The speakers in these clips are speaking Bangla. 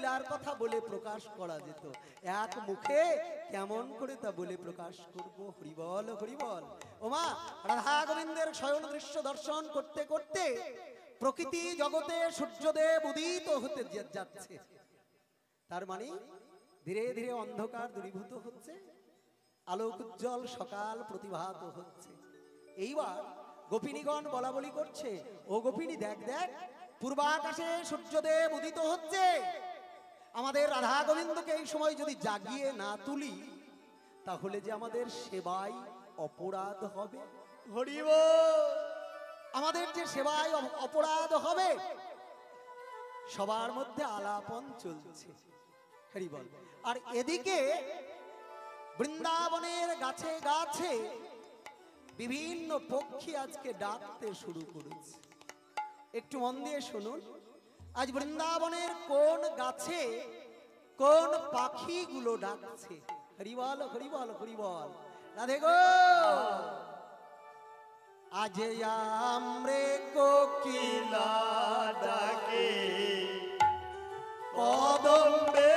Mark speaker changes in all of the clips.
Speaker 1: লীলার কথা বলে প্রকাশ করা যেত, এক মুখে কেমন করে তা বলে প্রকাশ করব। হরিবল হরিবল। ওমা, রাধা গোবিন্দের শয়ন দৃশ্য দর্শন করতে করতে প্রকৃতি জগতে সূর্যদেব উদিত হতে যাচ্ছে। তার মানে ধীরে ধীরে অন্ধকার দূরীভূত হচ্ছে, আলোক উজ্জ্বল সকাল প্রতিভাত হচ্ছে। এইবার গোপিনীগণ বলা বলি করছে, ও গোপিনী দেখ দেখ, পূর্বাকাশে সূর্যদেব উদিত হচ্ছে। আমাদের রাধা গোবিন্দকে এই সময় যদি জাগিয়ে না তুলি, তাহলে যে আমাদের সেবায় অপরাধ হবে। হরিব, আমাদের যে সেবায় অপরাধ হবে। সবার মধ্যে আলাপন চলছে। হরিবল। আর এদিকে বৃন্দাবনের গাছে গাছে বিভিন্ন পক্ষী আজকে ডাকতে শুরু করেছে। একটু মন দিয়ে শুনুন, আজ বৃন্দাবনের কোন গাছে কোন পাখিগুলো ডাকছে। হরিবল হরিবল হরিবল। রাধে গো। আজ আমরে কোকিলা ডাকে, কদম্বে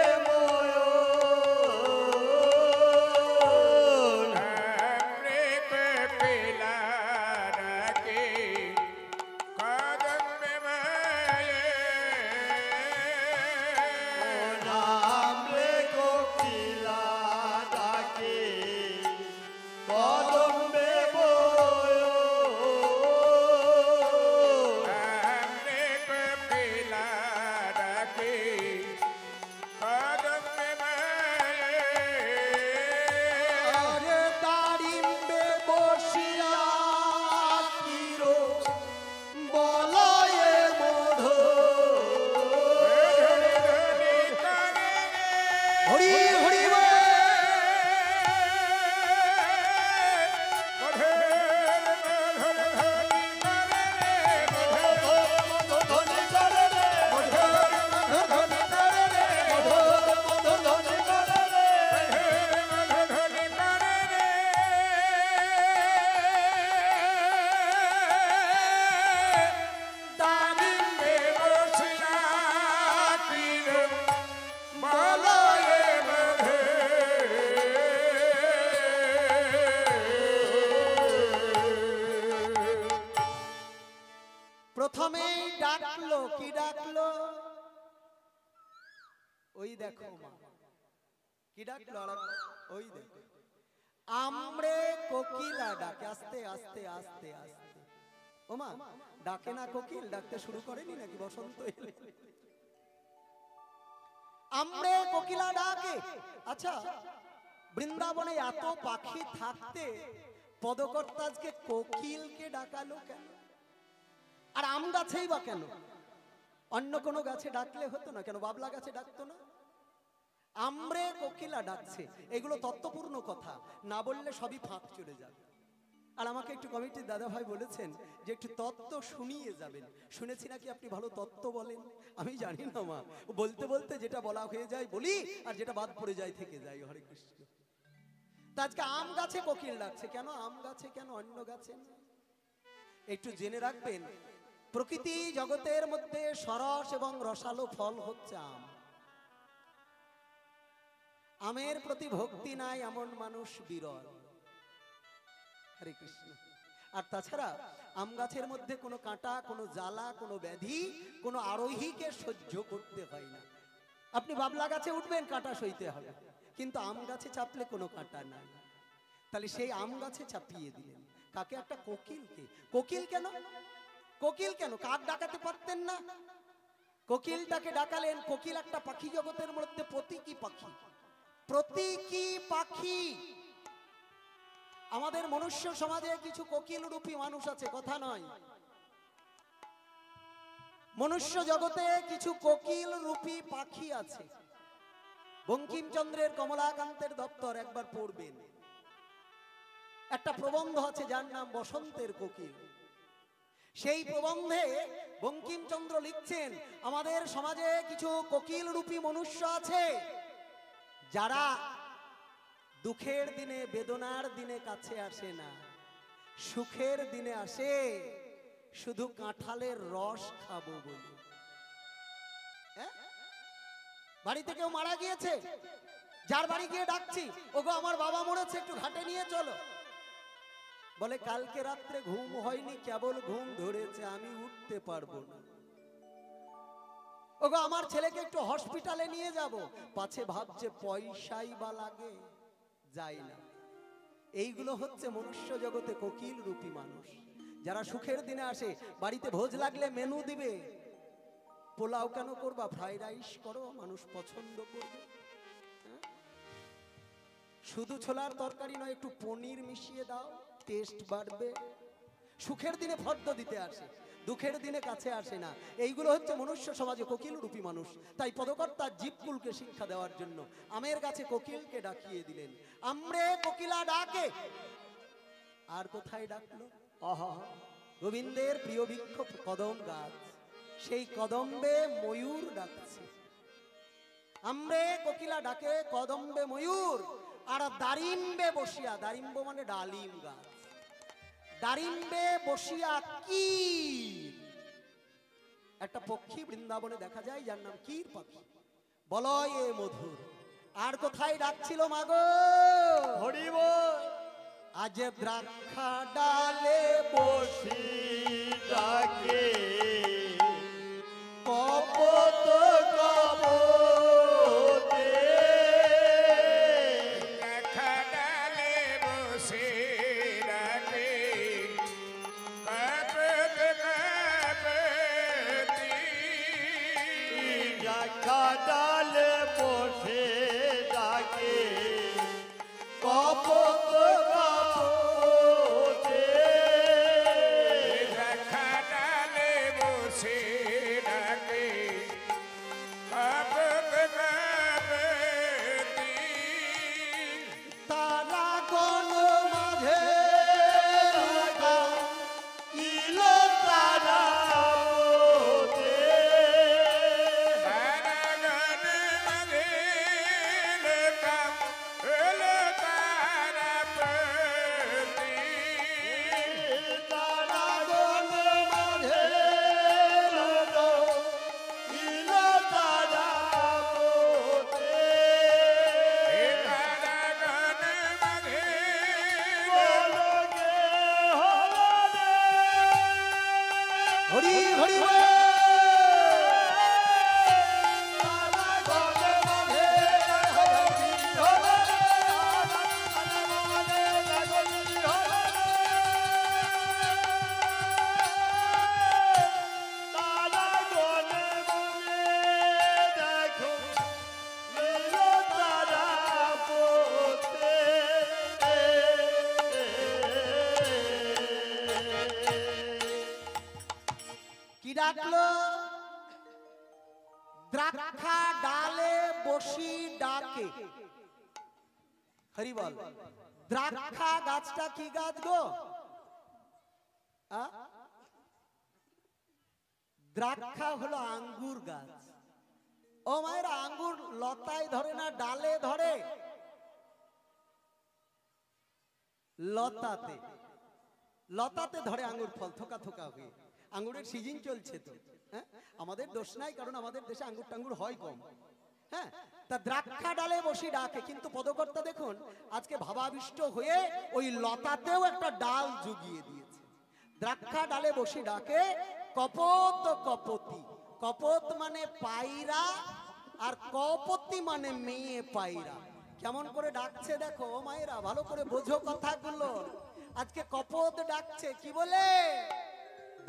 Speaker 1: প্রথমেই ডাকলো, কি ডাকলো? ওই দেখো মা, কি ডাকলো? ওই দেখো, আমরে কোকিলা ডাকে। আস্তে আস্তে আস্তে আস্তে। ও মা, ডাকে না কোকিল? ডাকতে শুরু করেনি নাকি বসন্ত এলে? আমরে কোকিলা ডাকে। আচ্ছা, বৃন্দাবনে এত পাখি থাকতে পদকর্তা আজকে কোকিলকে ডাকালো কেন? আর আম গাছেই বা কেন? অন্য কোনো গাছে ডাকলে হতো না কেন? বাবলা গাছে ডাকতো না? আমরে কোকিলা ডাকছে, এগুলো তত্ত্বপূর্ণ কথা, না বললে সবই ফাঁক চলে যাবে। আর আমাকে একটু কমিটির দাদা ভাই বলেছেন যে একটু তত্ত্ব শুনিয়ে যাবেন। শুনেছি নাকি আপনি ভালো তত্ত্ব বলেন? আমি জানি না মা, বলতে বলতে যেটা বলা হয়ে যায় বলি, আর যেটা বাদ পড়ে যায় থেকে যায়। হরে কৃষ্ণ। তা আজকে আম গাছে কোকিল ডাকছে কেন? আম গাছে কেন, অন্য গাছে না? একটু জেনে রাখবেন, প্রকৃতি জগতের মধ্যে সরস এবং রসালো ফল হচ্ছে আম। আমের প্রতি ভক্তি নাই এমন মানুষ বিরল। হরে কৃষ্ণ। আর তাছাড়া আম গাছের মধ্যে কোনো কাঁটা, কোনো জ্বালা, কোনো ব্যাধি, কোনো আরোহীকে সহ্য করতে হয় না। আপনি বাবলা গাছে উঠবেন, কাঁটা সইতে হবে, কিন্তু আম গাছে চাপলে কোনো কাঁটা নাই। তাহলে সেই আম গাছে চাপিয়ে দিলেন কাকে? একটা কোকিলকে। কোকিল কেন? কোকিল কেন? কাক ডাকাতে পারতেন না? কোকিলটাকে ডাকালেন। কোকিল একটা পাখি জগতের মধ্যে প্রতীকী পাখি। প্রতীকী পাখি। আমাদের মনুষ্য সমাজে কিছু কোকিল রূপী মানুষ আছে, কথা নয়। মনুষ্য জগতে কিছু কোকিল রূপী পাখি আছে। বঙ্কিমচন্দ্রের কমলাকান্তের দপ্তর একবার পড়বেন, একটা প্রবন্ধ আছে যার নাম বসন্তের কোকিল। সেই প্রবন্ধে বঙ্কিমচন্দ্র লিখছেন, আমাদের সমাজে কিছু কোকিল রূপী মনুষ্য আছে যারা দুঃখের দিনে, বেদনার দিনে কাছে আসে না, সুখের দিনে আসে শুধু কাঁঠালের রস খাবো বলে। বাড়িতে কেউ মারা গিয়েছে, যার বাড়ি গিয়ে ডাকছি, ওগো আমার বাবা মরেছে, একটু ঘাটে নিয়ে চলো। বলে কালকে রাত্রে ঘুম হয়নি, কেবল ঘুম ধরেছে, আমি উঠতে পারবো না। ওগো আমার ছেলেকে একটু হসপিটালে নিয়ে যাব, পাছে ভাবছে পয়সাই বা লাগে, যাই না। এইগুলো হচ্ছে মনুষ্য জগতে কোকিল রূপী মানুষ, যারা সুখের দিনে আসে। বাড়িতে ভোজ লাগলে মেনু দিবে, পোলাও কেন করবা, ফ্রাইড রাইস করো, মানুষ পছন্দ করবে। শুধু ছোলার তরকারি নয়, একটু পনির মিশিয়ে দাও, টেস্ট বাড়বে। সুখের দিনে ফর্দ দিতে আসে, দুঃখের দিনে কাছে আসে না। এইগুলো হচ্ছে মনুষ্য সমাজে কোকিল রূপী মানুষ। তাই পদকর্তা জীবকুলকে শিক্ষা দেওয়ার জন্য আমের কাছে কোকিলকে ডাকিয়ে দিলেন। আমরে কোকিলা ডাকে, আর কোথায় ডাকলো? আহা, গোবিন্দের প্রিয় বৃক্ষ কদম গাছ, সেই কদম্বে ময়ূর ডাকছে। আমরে কোকিলা ডাকে, কদম্বে ময়ূর, আর দারিম্বে বসিয়া, দারিম্ব মানে ডালিম গাছ, দারিম্বে বসিয়া কীর, একটা পক্ষী বৃন্দাবনে দেখা যায় যার নাম কীর পাখি, বলয় এ মধুর। আর কোথায় ডাকছিল মাগো?
Speaker 2: হরিব
Speaker 1: আজ দ্রাক্ষা ডালে বসি
Speaker 2: ডাকে
Speaker 1: কপত
Speaker 2: কপতে
Speaker 3: দ্রাক্ষা ডালে বসে ডাকে কপত কপতি।
Speaker 2: ডাকা ডালে বসে ডাকে কপত কপতে
Speaker 3: দ্রাক্ষা ডালে বসে ডাকে কপত কপতি।
Speaker 1: তারা কোন মাঝে
Speaker 2: ইলো তারা ওতে
Speaker 3: তারাগণ মধ্যে লোকাম হলো তারাপতি।
Speaker 2: তারা গণ মাঝে লোক ইলো তারা ওতে
Speaker 3: তারাগণ মধ্যে
Speaker 2: বলগে হলো রে
Speaker 1: হরি হরি বল।
Speaker 2: তারা গণ মাঝে হরি হলো রে আনন্দে লাগনি হলো রে তারা গণ মাঝে দেখো লীলো তারা পোতে
Speaker 1: কি ডাকলো? দ্রাক্ষা ডালে বসি ডাকে। হরি বল। দ্রাক্ষা গাছটা কি গাছ গো? আ? দ্রাক্ষা হলো আঙ্গুর গাছ। ও মায়ের, আঙ্গুর লতায় ধরে না ডালে ধরে? লতাতে, লতাতে ধরে আঙ্গুর ফল, থোকা থোকা হয়ে। আঙ্গুরের সিজন চলছে তো, হ্যাঁ, আমাদের দোষ নাই, কারণ আমাদের দেশে আঙ্গুর টাঙ্গুর হয় কম। হ্যাঁ, তা দ্রাক্ষা ডালে বসি ডাকে, কিন্তু পদকর্তা দেখুন আজকে ভাবাবিষ্ট হয়ে ওই লতাতেও একটা ডাল জুগিয়ে দিয়েছে। দ্রাক্ষা ডালে বসি ডাকে কপত কপতি। কপত মানে পায়রা, আর কপতি মানে মেয়ে পায়রা। কেমন করে ডাকছে দেখো ও মায়েরা, ভালো করে বোঝো কথাগুলো। আজকে কপত ডাকছে, কি বলে?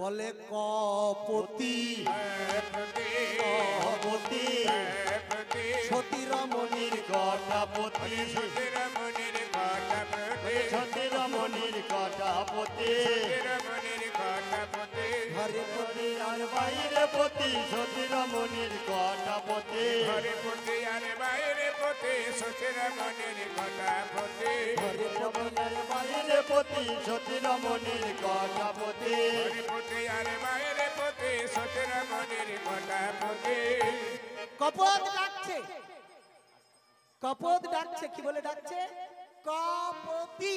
Speaker 1: বলে কপতি
Speaker 2: কপতি
Speaker 1: সতী রমণীর
Speaker 2: কটাপতি
Speaker 3: রমণীর কটাপতি।
Speaker 2: সতী রমণীর কটাপতি
Speaker 3: রমণীর কটাপতি।
Speaker 1: ঘরে
Speaker 2: পতি আর বাইরে পতি সতী রমণীর কটাপতি
Speaker 3: ঘরে পতি আর বাইরে পতি সতী রমণীর কটাপতি।
Speaker 1: ঘরে
Speaker 2: পতি আর বাইরে পতি সতী রমণীর কটাপতি
Speaker 3: ঘরে পতি আর বাইরে পতি সতী রমণীর কটাপতি।
Speaker 1: কপত ডাকছে, কপত ডাকছে, কি বলে ডাকছে? কপতি,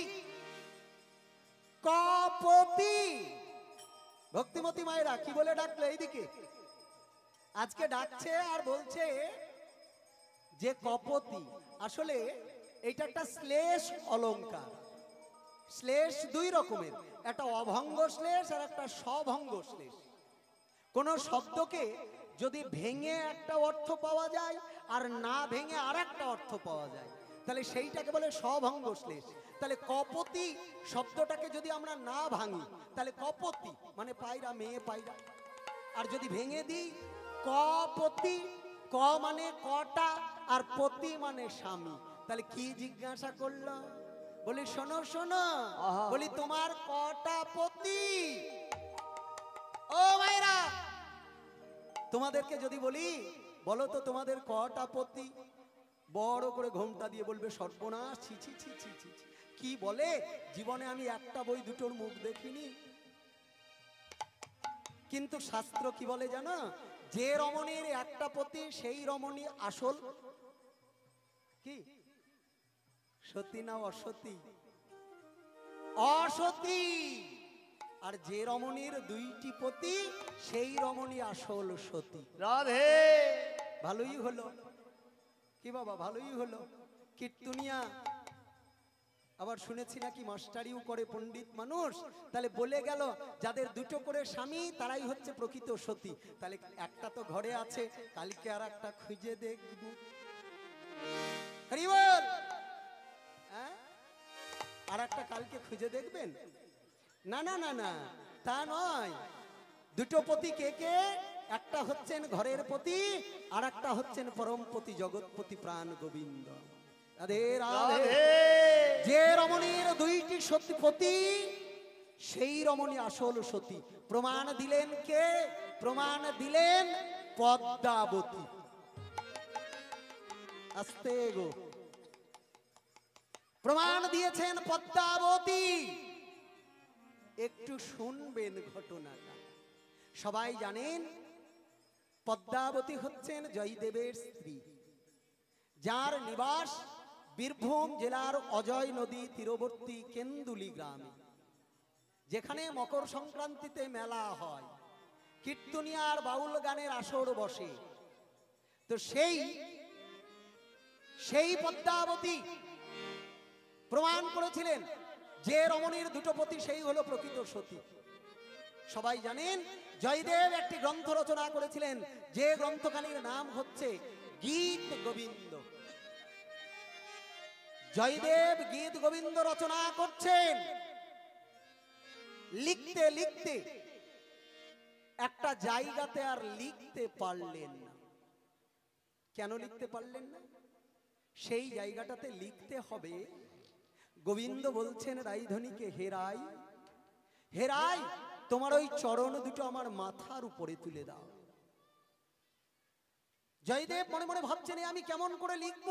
Speaker 1: কপতি। ভক্তিমতী মায়েরা কি বলে ডাকলো? এইদিকে আজকে ডাকছে আর বলছে যে কপতি, আসলে এটা একটা শ্লেষ অলংকার। শ্লেষ দুই রকমের, একটা অভঙ্গ শ্লেষ আর একটা সভঙ্গ শ্লেষ। কোন শব্দকে যদি ভেঙে একটা অর্থ পাওয়া যায় আর না ভেঙে আর একটা অর্থ পাওয়া যায়, তাহলে সেইটাকে বলে সভঙ্গ শ্লেষ। তাহলে কপতি শব্দটাকে যদি আমরা না ভাঙি, তাহলে কপতি মানে পায়রা, মেয়ে পায়রা। আর যদি ভেঙে দিই, কপতি, ক মানে কটা আর পতি মানে স্বামী, তাহলে কি জিজ্ঞাসা করলো? বলি শোনো শোনো, বলি তোমার কটা পতি? ও মায়েরা, তোমাদেরকে যদি বলি বলো তো তোমাদের কটা পতি, বড় করে ঘোমটা দিয়ে বলবে সর্বনাশ, ছি ছি ছি ছি ছি। কি বলে, জীবনে আমি একটা বই দুটোর মুখ দেখিনি। কিন্তু শাস্ত্র কি বলে জানো? যে রমণীর একটা পতি সেই রমণী আসল কি, সতী না অসতী? অসতী। আর যে রমণীর দুইটি পতি সেই রমণী আসল সতী।
Speaker 2: রাধে।
Speaker 1: ভালোই হলো কি বাবা, ভালোই হলো। কীর্তনিয়া আবার শুনেছি নাকি মাস্টারিও করে পণ্ডিত মানুষ, তাহলে বলে গেল যাদের দুটো করে স্বামী তারাই হচ্ছে প্রকৃত সতী। তাহলে একটা তো ঘরে আছে, কালকে আর একটা খুঁজে দেখব। হরি বল। হ্যাঁ, আর একটা কালকে খুঁজে দেখবেন? না না না না, তা নয়। দুটো পতি কে কে? একটা হচ্ছেন ঘরের পতি, আর একটা হচ্ছেন পরমপতি জগৎপতি প্রাণ গোবিন্দ। রাধে রাধে। যে রমণীর দুইটি সতী পতি সেই রমণী আসল সতী। প্রমাণ দিলেন কে? প্রমাণ দিলেন পদ্মাবতী। আস্তে গো, প্রমাণ দিয়েছেন পদ্মাবতী। একটু শুনবেন ঘটনাটা। সবাই জানেন পদ্মাবতী হচ্ছেন জয়দেবের স্ত্রী, যার নিবাস বীরভূম জেলার অজয় নদী তীরবর্তী কেন্দুলি গ্রামে, যেখানে মকর সংক্রান্তিতে মেলা হয়, কীর্তনিয়ার বাউল গানের আসর বসে। তো সেই পদ্মাবতী প্রমাণ করেছিলেন যে রমণীর দুটো পতি সেই হলো প্রকৃত সতী। সবাই জানেন জয়দেব একটি গ্রন্থ রচনা করেছিলেন, যে গ্রন্থখানির নাম হচ্ছে গীত গোবিন্দ। জয়দেব গীত গোবিন্দ রচনা করছেন, লিখতে লিখতে একটা জায়গাতে আর লিখতে পারলেন না। কেন লিখতে পারলেন না? সেই জায়গাটাতে লিখতে হবে, গোবিন্দ বলছেন রাইধনীকে, হেরাই হেরাই তোমার ওই চরণ দুটো আমার মাথার উপরে তুলে দাও। জয়দেব মনে মনে ভাবছেন আমি কেমন করে লিখব?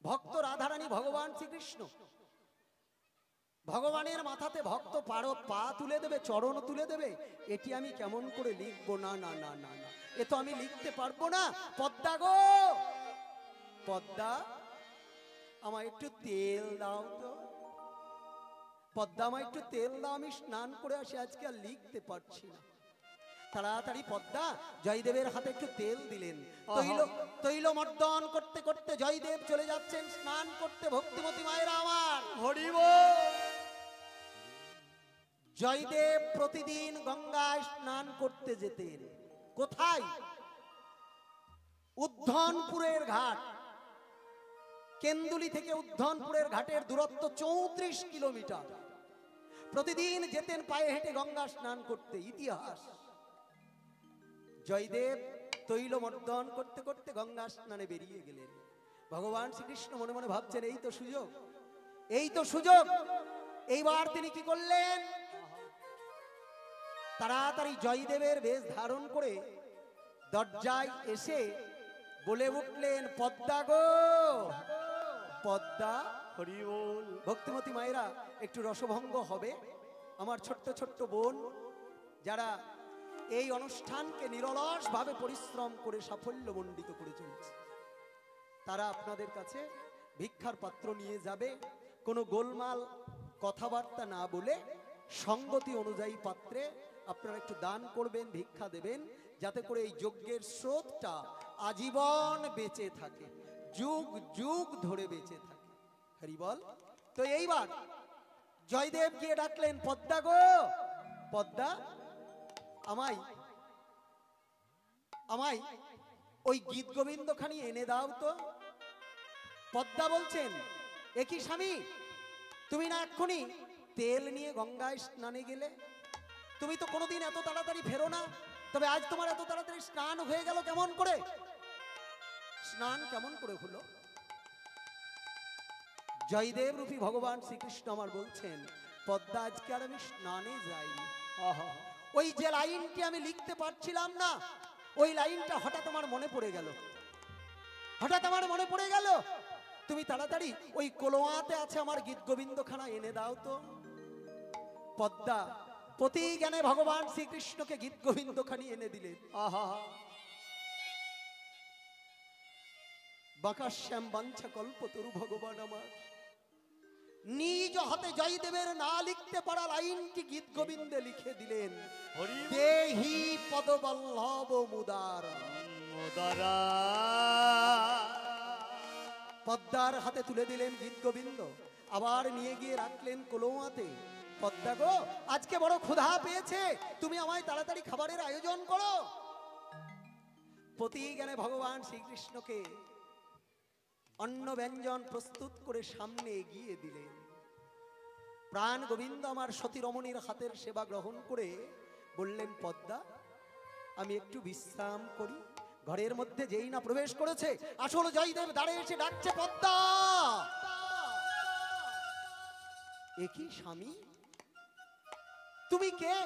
Speaker 1: ভক্ত রাধারানী ভগবান শ্রীকৃষ্ণ, ভগবানের মাথাতে ভক্ত পা তুলে দেবে, চরণ তুলে দেবে, এটি আমি কেমন করে লিখবো? না না না না না, এ তো আমি লিখতে পারবো না। পদ্মা গো পদ্মা, আমায় একটু তেল দাও তো। পদ্মা আমায় একটু তেল দাও, আমি স্নান করে আসি, আজকে আর লিখতে পারছি না। তাড়াতাড়ি পদ্মা জয়দেবের হাতে একটু তেল দিলেন। তৈল মর্দন করতে করতে জয়দেব চলে যাচ্ছেন স্নান করতে। ভক্তিমতী মায়েরা আমার,
Speaker 2: হরি বল।
Speaker 1: জয়দেব প্রতিদিন গঙ্গায় স্নান করতে যেতেন। কোথায়? উদ্ধনপুরের ঘাট। কেন্দুলি থেকে উদ্ধনপুরের ঘাটের দূরত্ব 34 কিলোমিটার। প্রতিদিন যেতেন পায়ে হেঁটে গঙ্গা স্নান করতে। ইতিহাস, জয়দেব তৈল মর্দন করতে করতে গঙ্গা স্নানে বেরিয়ে গেলেন। ভগবান শ্রীকৃষ্ণ মনে মনে ভাবছেন এই তো সুযোগ, এই তো সুযোগ। এইবার তিনি কি করলেন? তাড়াতাড়ি জয়দেবের বেশ ধারণ করে দরজায় এসে বলে উঠলেন, পদ্মা গো পদ্মা।
Speaker 2: হরি বল।
Speaker 1: ভক্তিমতী মায়েরা একটু রসভঙ্গ হবে। আমার ছোট্ট ছোট্ট বোন যারা এই অনুষ্ঠানকে নিরলস ভাবে পরিশ্রম করে সাফল্যমণ্ডিত করে চলেছে, তারা আপনাদের কাছে ভিক্ষার পাত্র নিয়ে যাবে। কোনো গোলমাল কথাবার্তা না বলে সঙ্গতি অনুযায়ী পাত্রে আপনারা একটু দান করবেন, ভিক্ষা দেবেন। যাতে করে এই যজ্ঞের স্রোতটা আজীবন বেঁচে থাকে, যুগ যুগ ধরে বেঁচে থাকে। হরি বল। তো এইবার জয়দেব গিয়ে ডাকলেন, পদ্মা গো পদ্মা, আমায় আমায় ওই গীত গোবিন্দ খানি এনে দাও তো। পদ্মা বলছেন, একই স্বামী, তুমি না এক্ষুনি তেল নিয়ে গঙ্গায় স্নানে গেলে? তুমি তো কোনোদিন এত তাড়াতাড়ি ফেরো না, তবে আজ তোমার এত তাড়াতাড়ি স্নান হয়ে গেল কেমন করে? স্নান কেমন করে হলো? জয়দেব রূপী ভগবান শ্রীকৃষ্ণ আমার বলছেন, পদ্মা আজকে আর আমি স্নানে যাইনি। ওই যে লাইনটি আমি লিখতে পারছিলাম না, ওই লাইনটা হঠাৎ আমার মনে পড়ে গেল, হঠাৎ আমার মনে পড়ে গেল। তুমি তাড়াতাড়ি ওই কলোয়াতে আছে আমার গীত গোবিন্দ খানা এনে দাও তো। পদ্মা প্রতি জ্ঞানে ভগবান শ্রীকৃষ্ণকে গীত গোবিন্দ খানি এনে দিলেন। আহা, বাঁকা শ্যাম বাঞ্ছা কল্পতরু ভগবান আমার নিজ হাতে জয়দেবের না লিখতে পারা লাইনটি গীত গোবিন্দে লিখে দিলেন। দেহি পদবল্লভ মুদার
Speaker 2: মুদারা।
Speaker 1: পদ্মার হাতে তুলে দিলেন গীত গোবিন্দ, আবার নিয়ে গিয়ে রাখলেন কলৌয়াতে। পদ্মা গো, আজকে বড় ক্ষুধা পেয়েছে, তুমি আমায় তাড়াতাড়ি খাবারের আয়োজন করো। প্রতি জ্ঞানে ভগবান শ্রীকৃষ্ণকে অন্ন ব্যঞ্জন প্রস্তুত করে সামনে এগিয়ে দিলেন। প্রাণ গোবিন্দ আমার সতী রমণীর হাতের সেবা গ্রহণ করে বললেন, পদ্মা আমি একটু বিশ্রাম করি। ঘরের মধ্যে যেই না প্রবেশ করেছে, আসল জয়দেব দাঁড়িয়ে এসে ডাকছে, পদ্মা। একই স্বামী, তুমি কে?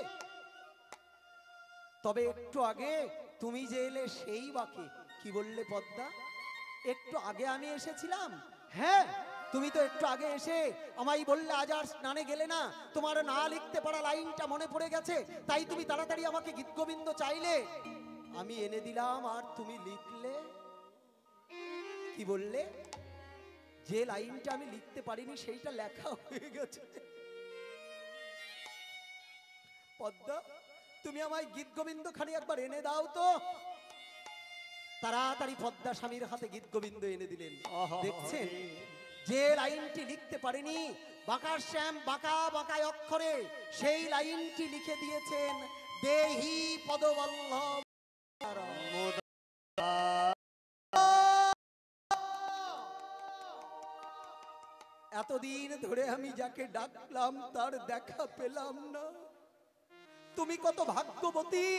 Speaker 1: তবে একটু আগে তুমি যে এলে সেই বাকে। কি বললে পদ্মা? একটু আগে আমি এসেছিলাম? হ্যাঁ, তুমি তো একটু আগে এসে আমায় বললে আজ আর স্নানে গেলে না, তোমার না লিখতে পারা লাইনটা মনে পড়ে গেছে, তাই তুমি তাড়াতাড়ি আমাকে গীত গোবিন্দ চাইলে, আমি এনে দিলাম আর তুমি লিখলে। কি বললে? যে লাইনটা আমি লিখতে পারিনি সেইটা লেখা হয়ে গেছে। পদ্মা, তুমি আমায় গীত গোবিন্দ খানি একবার এনে দাও তো। তাড়াতাড়ি পদ্মা স্বামীর হাতে গীত গোবিন্দ এনে দিলেন। দেখছেন, যে লাইনটি লিখতে পারেনি বাঁকা শ্যাম বাঁকা বাঁকা অক্ষরে, সেই লাইনটি লিখে দিয়েছেন দেহি পদবল্লভ। এতদিন ধরে আমি যাকে ডাকলাম তার দেখা পেলাম না। তুমি কত ভাগ্যবতী,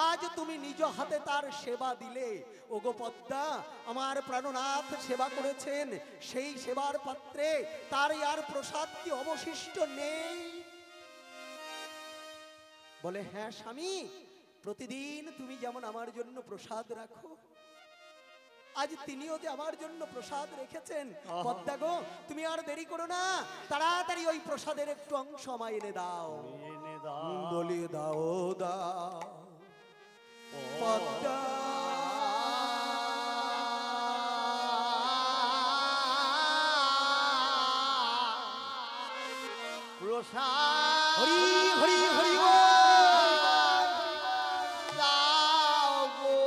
Speaker 1: আজ তুমি নিজ হাতে তার সেবা দিলে। ওগো পদ্মা, আমার প্রাণনাথ সেবা করেছেন, সেই সেবার পাত্রে তার আর প্রসাদ কি অবশিষ্ট নেই? বলে, হ্যাঁ স্বামী, প্রতিদিন তুমি যেমন আমার জন্য প্রসাদ রাখো, আজ তিনিও যে আমার জন্য প্রসাদ রেখেছেন। পদ্মা গো, তুমি আর দেরি করো না, তাড়াতাড়ি ওই প্রসাদের একটু অংশ আমায় এনে দাও। বলে দাও দাও পদ্মা।
Speaker 2: প্রসাদ
Speaker 1: হরি হরি হরি
Speaker 2: দাও গো।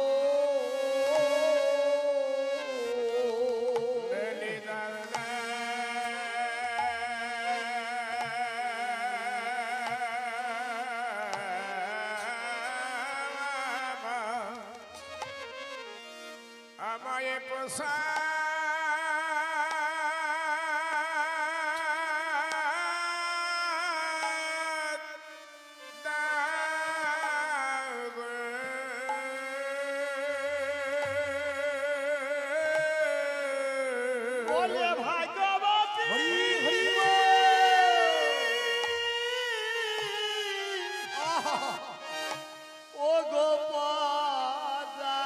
Speaker 3: আমায় প্রসাদ দাও গো।
Speaker 2: বলে ভাগ্যবতী
Speaker 1: হরি হরি
Speaker 2: ও গোপাদা,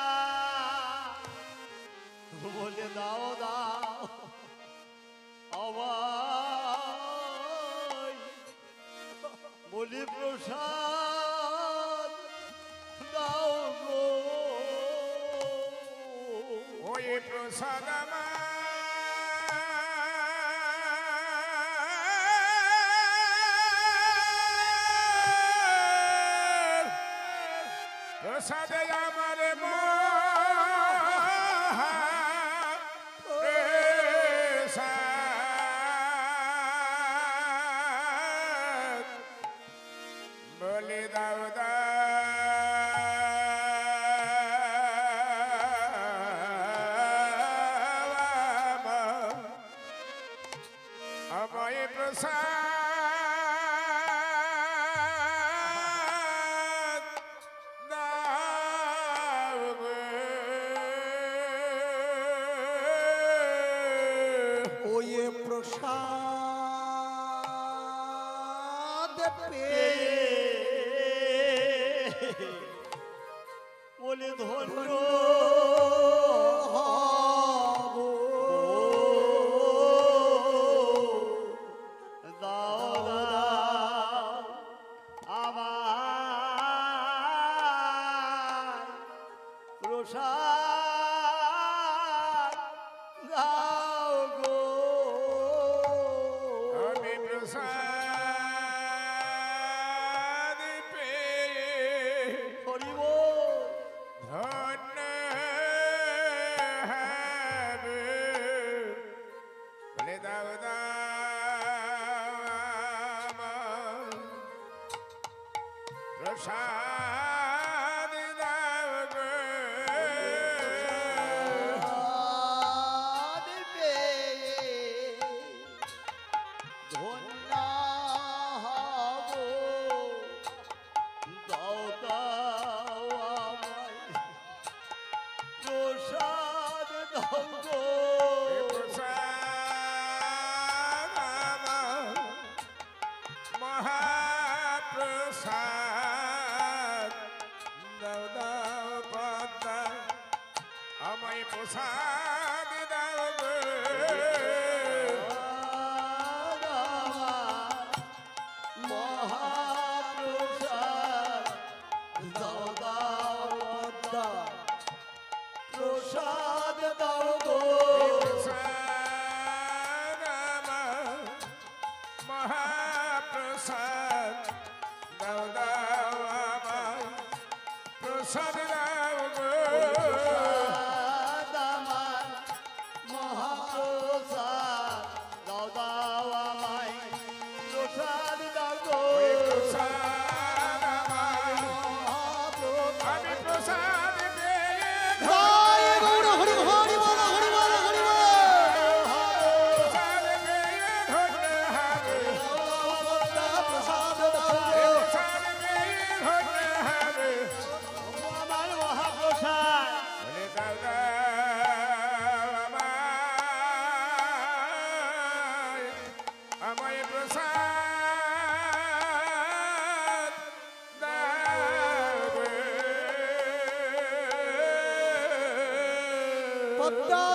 Speaker 2: বলে দাও দাও আমায়, বলি প্রসাদ দাও গো।
Speaker 3: ওই প্রসাদ আমার প্রসাদে প্রসাদ দাও গো।
Speaker 1: ওই প্রসাদ পেয়ে
Speaker 2: বলে ধন্য
Speaker 1: হব।
Speaker 2: দাও দাও আমার প্রসাদ দাও গো।
Speaker 3: আমি প্রসাদ পেয়ে
Speaker 2: হরিব
Speaker 3: ধন্য হবে। বলে দাও দাও আমার প্রসাদ দাও গো।
Speaker 2: প্রসাদ পেয়ে ধন্য হব। দাও দাও আমায় প্রসাদ দাও গো।
Speaker 3: প্রসাদ আমার মহাপ্রসাদ দাও দাও পদ্মা আমায় প্রসাদ দাও গো।
Speaker 2: মহাপ্রসাদ দাও দাও পদ্মা প্রসাদ দাও গো।
Speaker 3: প্রসাদ আমার মহাপ্রসাদ দাও দাও আমায় প্রসাদ দাও গো।
Speaker 2: প্রসাদ আমার মহাপ্রসাদ দাও দাও আমায় প্রসাদ দাও গো।
Speaker 3: প্রসাদ আমার আমি প্রসাদ পেয়ে
Speaker 1: জয় গৌর হরি হরি বল হরি বল হরি বল।
Speaker 3: প্রসাদ পেয়ে ধন্য হবে।
Speaker 1: প্রসাদ দাও গো।
Speaker 3: প্রসাদ পেয়ে ধন্য হবে।
Speaker 2: আমার মহাপ্রসাদ
Speaker 3: বলে দাও দাও আমায় প্রসাদ দাও গো।
Speaker 1: পদ্মা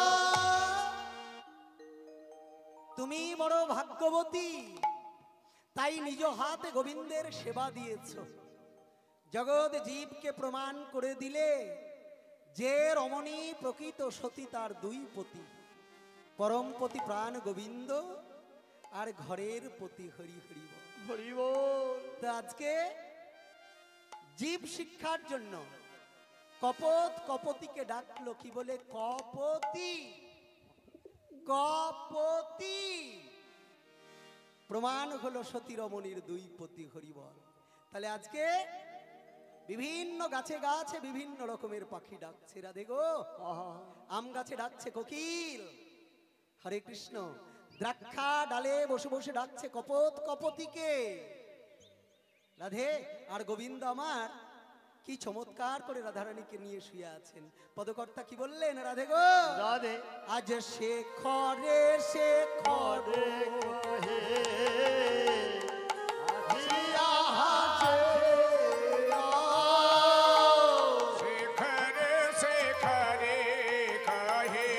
Speaker 1: তুমি বড় ভাগ্যবতী, তাই নিজ হাতে গোবিন্দের সেবা দিয়েছ। জগৎ জীবকে প্রমাণ করে দিলে যে রমণী প্রকৃত সতী তার দুই পতি, পরমপতি প্রাণ গোবিন্দ আর ঘরের পতি হরি হরি বল।
Speaker 2: হরিব
Speaker 1: তো আজকে জীব শিক্ষার জন্য কপত কপতিকে ডাকলো কি বলে? কপতি কপতি। প্রমাণ হলো সতী রমণীর দুই পতি হরিবল। তাহলে আজকে বিভিন্ন গাছে গাছে বিভিন্ন রকমের পাখি ডাকছে। রাধে গো। আম গাছে ডাকছে কোকিল, হরে কৃষ্ণ। দ্রাক্ষা ডালে বসে বসে ডাকছে কপত কপতিকে। রাধে। আর গোবিন্দ আমার কি চমৎকার করে রাধারানীকে নিয়ে শুয়ে আছেন। পদকর্তা কি বললেন? রাধে গো।
Speaker 2: রাধে
Speaker 1: আজ শেখরে শেখরে
Speaker 2: কহে
Speaker 1: আসিয়া হাসে
Speaker 3: শেখরে শেখরে কহে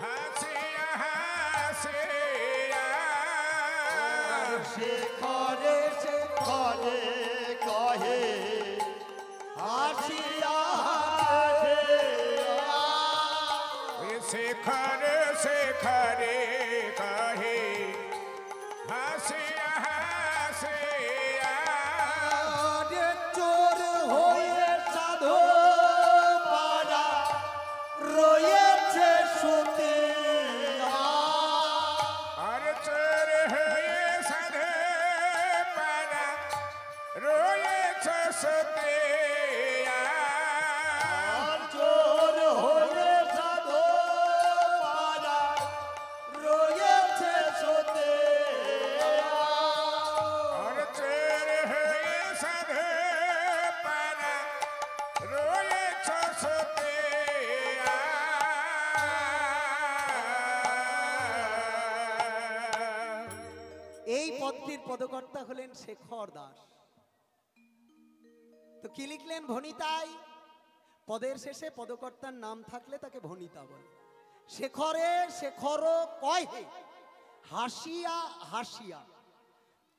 Speaker 3: হাসিয়া হাসিয়া।
Speaker 1: শেখরে শেখরে
Speaker 2: কহে
Speaker 1: আসিয়া
Speaker 3: শেখরে শেখরে কহে হাসিয়া হাসিয়া।
Speaker 1: হাসে চোর হয়ে সাধু পাড়া রয়েছে সতী।
Speaker 3: আর চোর হয়ে সাধে পারা রয়েছে সতে।
Speaker 1: চোর হয়ে সাধু পাড়া রয়েছে সতী। পদকর্তা হলেন শেখর দাস। তো কি লিখলেন? ভনিতাই। পদের শেষে পদকর্তার নাম থাকলে তাকে ভনিতা বলে। শেখরে শেখর কহে হাসিয়া হাসিয়া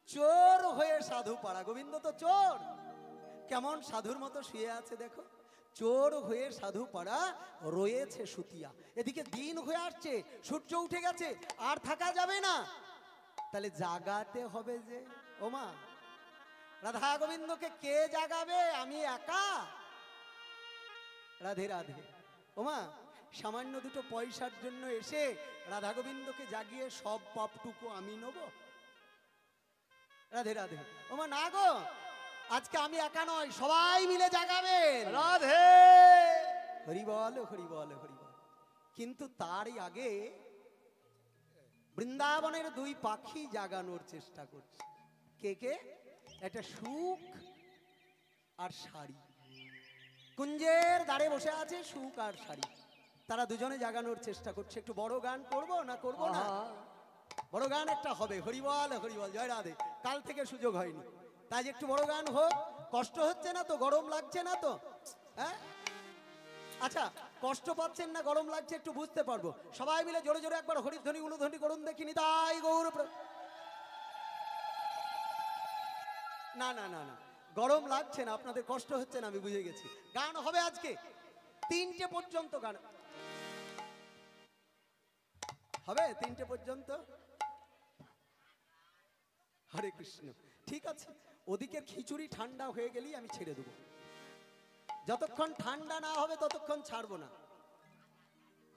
Speaker 1: চোর হয়ে সাধু পাড়া। গোবিন্দ তো চোর, কেমন সাধুর মতো শুয়ে আছে দেখো। চোর হয়ে সাধু পাড়া রয়েছে সুতিয়া। এদিকে দিন হয়ে আসছে, সূর্য উঠে গেছে, আর থাকা যাবে না, তাহলে জাগাতে হবে যে। ওমা, রাধা গোবিন্দকে কে জাগাবে? আমি একা? রাধে রাধে। ওমা, সামান্য দুটো পয়সার জন্য এসে রাধা গোবিন্দকে জাগিয়ে সব পাপটুকু আমি নেব? রাধে রাধে। ওমা না গো, আজকে আমি একা নয়, সবাই মিলে জাগাবেন।
Speaker 2: রাধে
Speaker 1: হরি বল হরি বল হরি বল। কিন্তু তারই আগে বৃন্দাবনের দুই পাখি জাগানোর চেষ্টা করছে। কে কে? একটা সুখ আর শাড়ি। কুঞ্জের দাঁড়ে বসে আছে সুখ আর শাড়ি, তারা দুজনে জাগানোর চেষ্টা করছে। একটু বড় গান করব না করব না? বড় গান একটা হবে। হরি বল হরি বল, জয় রাধে। কাল থেকে সুযোগ হয়নি, তাই একটু বড় গান হোক। কষ্ট হচ্ছে না তো? গরম লাগছে না তো? হ্যাঁ, আচ্ছা, কষ্ট পাচ্ছেন না, গরম লাগছে, একটু বুঝতে পারবো। সবাই মিলে জোরে জোরে একবার হরিধ্বনি উলুধ্বনি করুন দেখিনি। তাই গৌর না না না না, গরম লাগছে না, আপনাদের কষ্ট হচ্ছে না, আমি বুঝে গেছি। গান হবে আজকে 3টে পর্যন্ত, গান হবে 3টে পর্যন্ত। হরে কৃষ্ণ। ঠিক আছে, ওদিকের খিচুড়ি ঠান্ডা হয়ে গেলেই আমি ছেড়ে দেবো। যতক্ষণ ঠান্ডা না হবে ততক্ষণ ছাড়বো না।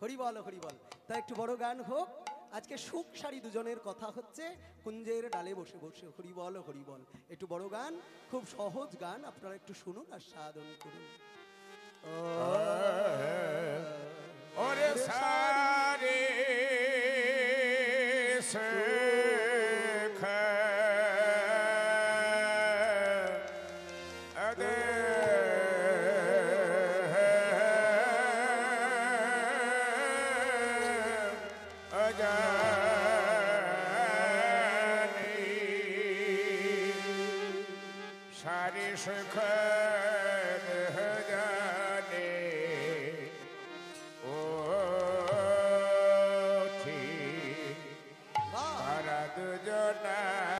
Speaker 1: হরি বল হরি বল। তা একটু বড় গান হোক। আজকে সুখ শাড়ি দুজনের কথা হচ্ছে, কুঞ্জের ডালে বসে বসে। হরি বল হরি বল। একটু বড় গান, খুব সহজ গান, আপনারা একটু শুনুন আর সাধন করুন।
Speaker 3: ওরে সারে শেখ আদে অজানি সারে শেখ